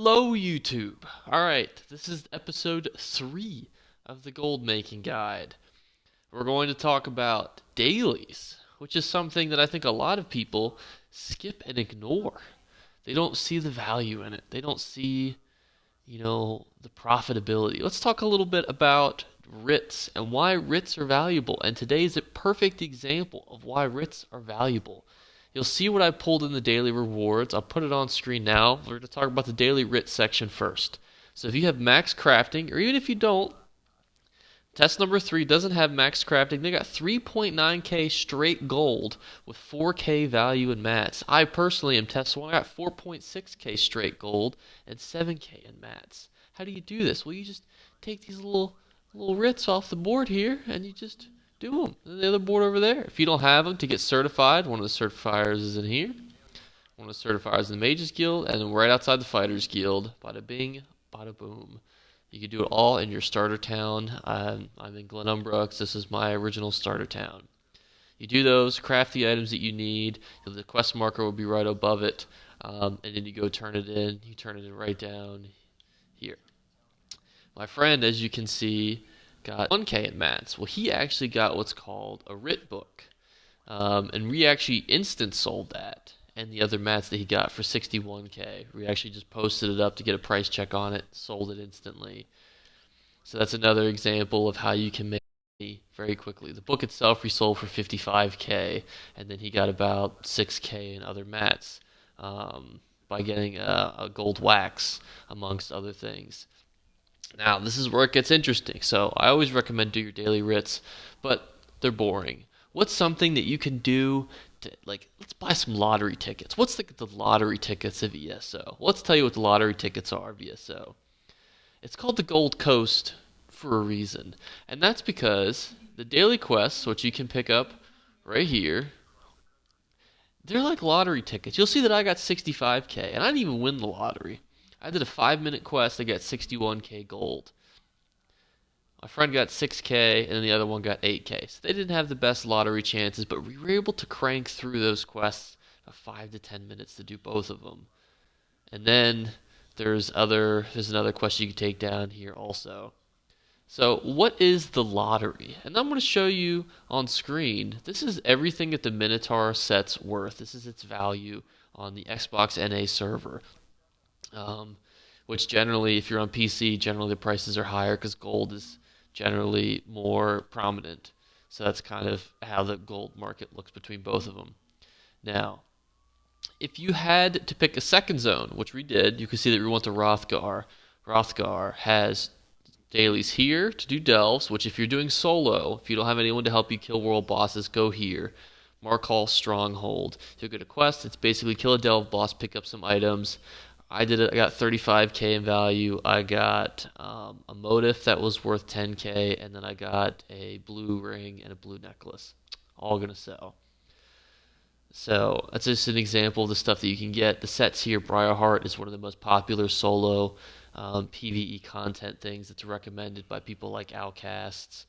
Hello, YouTube. Alright, this is episode 3 of the Gold Making Guide. We're going to talk about dailies, which is something that I think a lot of people skip and ignore. They don't see the value in it. They don't see, the profitability. Let's talk a little bit about RITs and why RITs are valuable. And today is a perfect example of why RITs are valuable. You'll see what I pulled in the daily rewards. I'll put it on screen now. We're going to talk about the daily RIT section first. So if you have max crafting, or even if you don't, test number 3 doesn't have max crafting. They got 3.9k straight gold with 4k value in mats. I personally am test 1. I got 4.6k straight gold and 7k in mats. How do you do this? Well, you just take these little RITs off the board here, and you just do them. And the other board over there. If you don't have them to get certified, one of the certifiers is in here. One of the certifiers in the Mages Guild, and then right outside the Fighters Guild. Bada bing, bada boom. You can do it all in your starter town. I'm in Glenumbra because this is my original starter town. You do those, craft the items that you need. The quest marker will be right above it, and then you go turn it in. You turn it in right down here. My friend, as you can see, got 1k in mats. Well, he actually got what's called a RIT book, and we actually instant sold that and the other mats that he got for 61k. We actually just posted it up to get a price check on it, sold it instantly. So that's another example of how you can make money very quickly. The book itself we sold for 55k, and then he got about 6k in other mats by getting a gold wax, amongst other things. Now, this is where it gets interesting. So I always recommend do your daily RITs, but they're boring. What's something that you can do to, let's buy some lottery tickets. What's the lottery tickets of ESO? Let's tell you what the lottery tickets are of ESO. It's called the Gold Coast for a reason. And that's because the daily quests, which you can pick up right here, they're like lottery tickets. You'll see that I got 65k, and I didn't even win the lottery. I did a 5-minute quest. I got 61k gold. My friend got 6k, and then the other one got 8k. So they didn't have the best lottery chances, but we were able to crank through those quests of 5 to 10 minutes to do both of them. And then there's another quest you can take down here also. So what is the lottery? And I'm going to show you on screen. This is everything that the Minotaur set's worth. This is its value on the Xbox NA server. Which generally, if you're on PC, generally the prices are higher because gold is generally more prominent. So that's kind of how the gold market looks between both of them. Now, if you had to pick a second zone, which we did, you can see that we went to Rothgar. Rothgar has dailies here to do delves, which if you're doing solo, if you don't have anyone to help you kill world bosses, go here. Markhall Stronghold. You'll get a quest. It's basically kill a delve boss, pick up some items. I did it. I got 35k in value. I got a motif that was worth 10k, and then I got a blue ring and a blue necklace. All gonna sell. So that's just an example of the stuff that you can get. The sets here, Briarheart is one of the most popular solo PvE content things that's recommended by people like Outcasts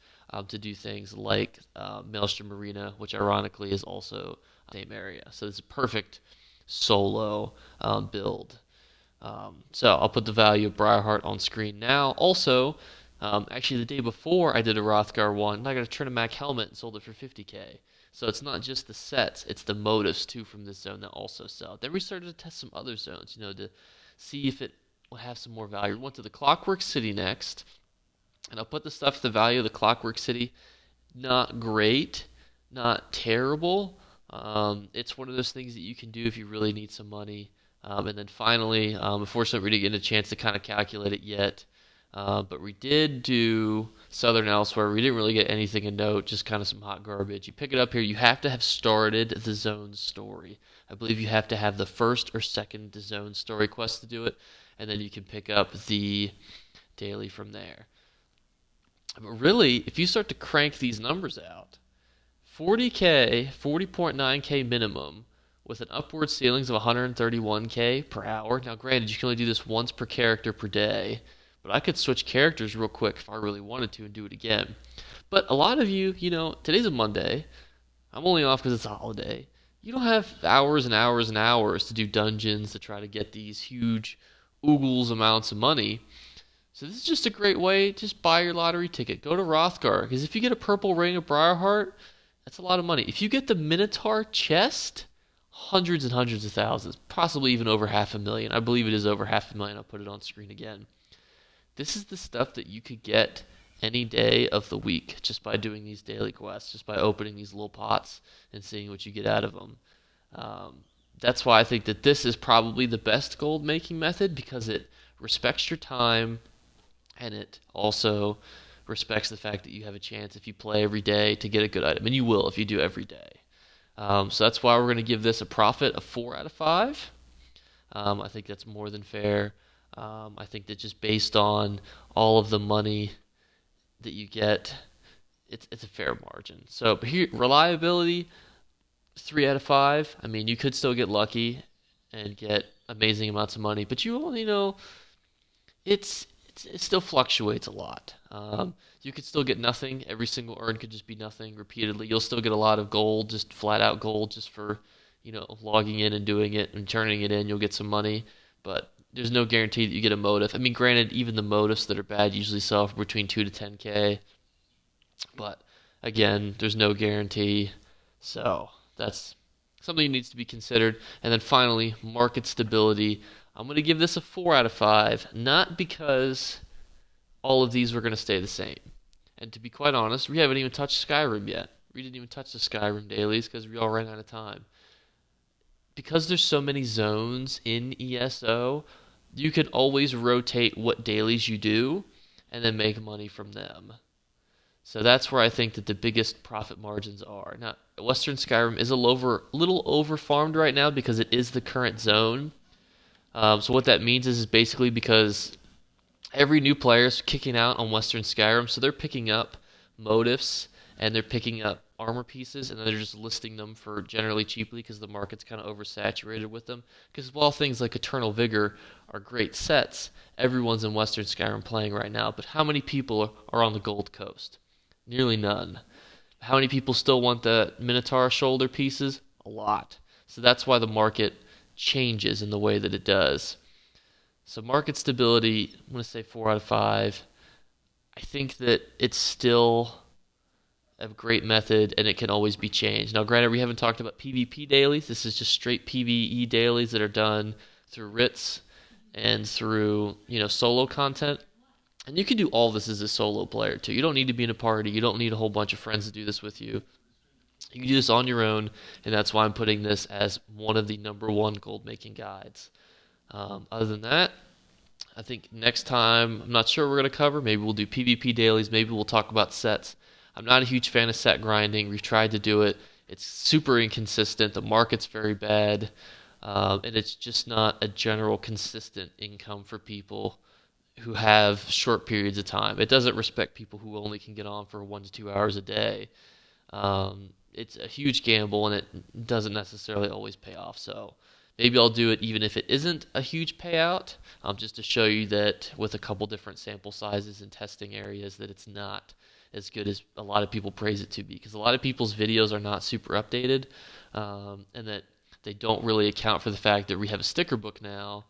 to do things like Maelstrom Arena, which ironically is also the same area. So it's a perfect solo build. So I'll put the value of Briarheart on screen now. Also, actually the day before I did a Rothgar one, and I got a Trinamac helmet and sold it for 50k. So it's not just the sets, it's the motifs too from this zone that also sell. Then we started to test some other zones, to see if it will have some more value. We went to the Clockwork City next, and I'll put the stuff, the value of the Clockwork City, not great, not terrible. It's one of those things that you can do if you really need some money. And then finally, unfortunately, we didn't get a chance to kind of calculate it yet. But we did do Southern Elsewhere. We didn't really get anything in note, just kind of some hot garbage. You pick it up here. You have to have started the zone story. I believe you have to have the first or second zone story quest to do it. And then you can pick up the daily from there. But really, if you start to crank these numbers out, 40k, 40.9k minimum, with an upward ceilings of 131k per hour. Now, granted, you can only do this once per character per day, but I could switch characters real quick if I really wanted to and do it again. But a lot of you, today's a Monday. I'm only off because it's a holiday. You don't have hours and hours and hours to do dungeons to try to get these huge oogles amounts of money. So this is just a great way. Just buy your lottery ticket. Go to Rothgar, because if you get a purple ring of Briarheart, that's a lot of money. If you get the Minotaur chest, hundreds and hundreds of thousands, possibly even over 500,000. I believe it is over 500,000. I'll put it on screen again. This is the stuff that you could get any day of the week just by doing these daily quests, just by opening these little pots and seeing what you get out of them. That's why I think that this is probably the best gold making method, because it respects your time and it also respects the fact that you have a chance if you play every day to get a good item, and you will if you do every day. So that's why we're going to give this a profit of 4 out of 5. I think that's more than fair. I think that just based on all of the money that you get, it's a fair margin. So here, reliability, 3 out of 5. I mean, you could still get lucky and get amazing amounts of money, but it still fluctuates a lot. You could still get nothing. Every single earn could just be nothing repeatedly. You'll still get a lot of gold, just flat out gold, just for logging in and doing it and turning it in. You'll get some money, but there's no guarantee that you get a motif. I mean, granted, even the motifs that are bad usually sell for between 2 to 10k, but again, there's no guarantee. So that's something that needs to be considered. And then finally, market stability. I'm going to give this a 4 out of 5, not because all of these were going to stay the same. And to be quite honest, we haven't even touched Skyrim yet. We didn't even touch the Skyrim dailies because we all ran out of time. Because there's so many zones in ESO, you can always rotate what dailies you do and then make money from them. So that's where I think that the biggest profit margins are. Now, Western Skyrim is a little over-farmed right now because it is the current zone. So what that means is basically because every new player is kicking out on Western Skyrim, so they're picking up motifs and they're picking up armor pieces, and then they're just listing them for generally cheaply because the market's kind of oversaturated with them. Because while things like Eternal Vigor are great sets, everyone's in Western Skyrim playing right now. But how many people are on the Gold Coast? Nearly none. How many people still want the Minotaur shoulder pieces? A lot. So that's why the market changes in the way that it does. So market stability, I'm going to say 4 out of 5. I think that it's still a great method, and it can always be changed. Now, granted, we haven't talked about PvP dailies. This is just straight PvE dailies that are done through writs and through solo content. And you can do all this as a solo player too. You don't need to be in a party. You don't need a whole bunch of friends to do this with you. You can do this on your own, and that's why I'm putting this as one of the #1 gold making guides. Other than that, I think next time, I'm not sure what we're going to cover. Maybe we'll do PvP dailies. Maybe we'll talk about sets. I'm not a huge fan of set grinding. We've tried to do it. It's super inconsistent. The market's very bad. And it's just not a general consistent income for people who have short periods of time. It doesn't respect people who only can get on for 1 to 2 hours a day. It's a huge gamble, and it doesn't necessarily always pay off. So maybe I'll do it even if it isn't a huge payout, just to show you that with a couple different sample sizes and testing areas that it's not as good as a lot of people praise it to be, because a lot of people's videos are not super updated, and that they don't really account for the fact that we have a sticker book now.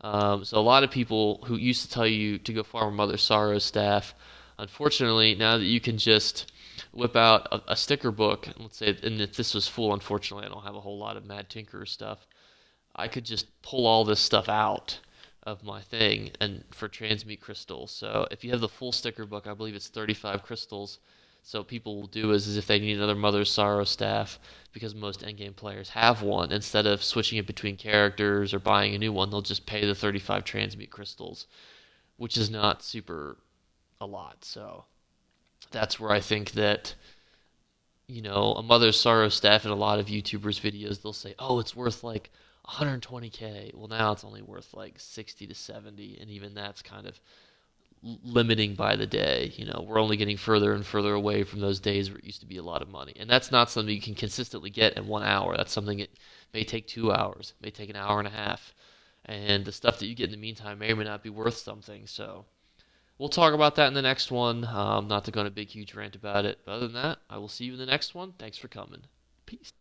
So a lot of people who used to tell you to go farm Mother Sorrow's staff, unfortunately, now that you can just whip out a sticker book, let's say, and if this was full, unfortunately, I don't have a whole lot of Mad Tinkerer stuff, I could just pull all this stuff out of my thing and for transmute crystals. So if you have the full sticker book, I believe it's 35 crystals. So people will do is if they need another Mother's Sorrow staff, because most endgame players have one, instead of switching it between characters or buying a new one, they'll just pay the 35 transmute crystals, which is not super a lot. So that's where I think that a Mother's Sorrow staff in a lot of YouTubers' videos, they'll say, oh, it's worth like 120k. Well, now it's only worth like 60 to 70, and even that's kind of limiting by the day. We're only getting further and further away from those days where it used to be a lot of money. And that's not something you can consistently get in 1 hour. That's something that may take 2 hours, may take an hour and a half. And the stuff that you get in the meantime may or may not be worth something. So we'll talk about that in the next one. Not to go on a big, huge rant about it. But other than that, I will see you in the next one. Thanks for coming. Peace.